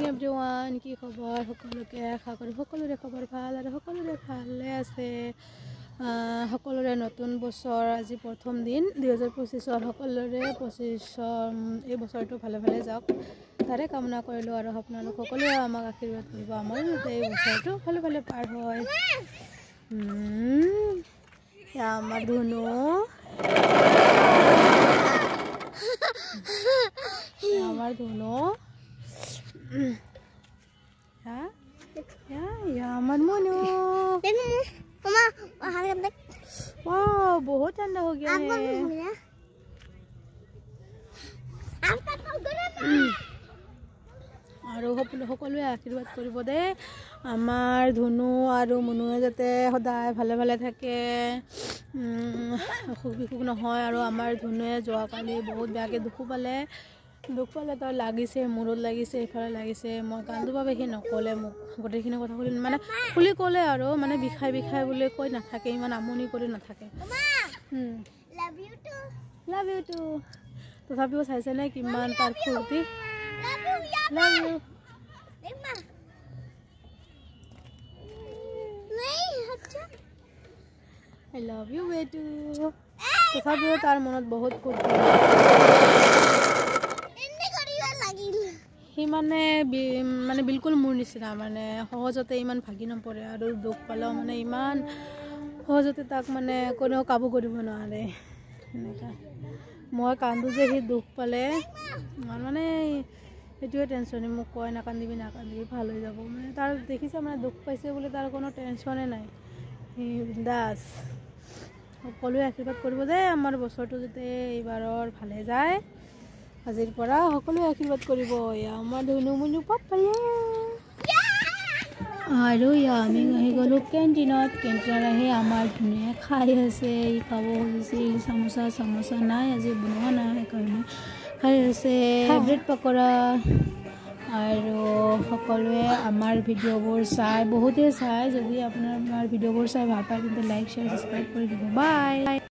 Morning everyone কি খবৰ সকলোকে আশা কৰো সকলোৰে খবৰ ভাল আৰু সকলোৰে ভালে আছে সকলোৰে নতুন বছৰ আজি প্ৰথম দিন 2025 সকলোৰে 25 এই বছৰটো ভালে ভালে যাওক তাৰে কামনা কৰিলো আৰু আপোনালোক সকলোৱে আমাক আশীৰ্বাদ কৰিব আমাৰ যাতে এই বছৰটো ভালে ভালে পাৰ হয় আমাৰ ধুনু আমাৰ ধুনো আমাৰ मनु बहुत ठंडा हो गया है और সকলোৱে আশীৰ্বাদ কৰিব দে আমাৰ ধুনু আৰু মনুৱে যাতে সদায় ভালে ভালে থাকে অসুখ বিসুখ নহয় আৰু আমাৰ ধুনুৱে যোৱাকালি বহুত বেয়াকৈ দুখ পালে তাৰ লাগিছে মূৰত লাগিছে ইফালে লাগিছে মই কান্দো বাবে সি নকলে মোক গোটেইখিনি কথা খুলি মানে খুলি ক'লে আৰু মানে বিষাই বুলি কৈ নাথাকে ইমান আমনি কৰি নাথাকে লাভ ইউ টু তথাপিও চাইছেনে কিমান তাৰ ফূৰ্তি love you I love you বেটু তথাপিও তাৰ মনত বহুত ফূৰ্তি সি মানে বিলকুল মোৰ নিচিনা মানে সহজতে ইমান ভাগি নপৰে আৰু দুখ পালেও মানে ইমান সহজতে তাক মানে কোনেও কাবু কৰিব নোৱাৰে এনেকা মই কান্দো যে সি দুখ পালে মানে এইটোৱে টেনশ্যন মোক কয় নাকান্দিবি ভাল হৈ যাব মানে তাৰ দেখিছে মানে দুখ পাইছে বুলি তাৰ কোনো টেনশ্যনে নাই সি বিন্দাস সকলোৱে আশীৰ্বাদ কৰিব যে আমাৰ বছৰটো যাতে এইবাৰৰ ভালে যায় আজিৰ পৰা সকলোৱে আশীৰ্বাদ কৰিব আমাৰ ধুনু মুনু পাপায়া আৰু আমি আহি গ'লো কেণ্টিনত আহি আমাৰ ধুনুৱে খাই আছে খাব খুজিছিল চামোচা নাই আজি বনোৱা নাই সেইকাৰণে খাই আছে ব্ৰেড পকৰা আৰু সকলোৱে আমাৰ ভিডিঅ'বোৰ চাই বহুতে চাই যদি আপোনাৰ ভিডিঅ'বোৰ চাই ভাল পায় তেন্তে লাইক শ্বেয়াৰ সাবস্ক্ৰাইব কৰি দিব বাই।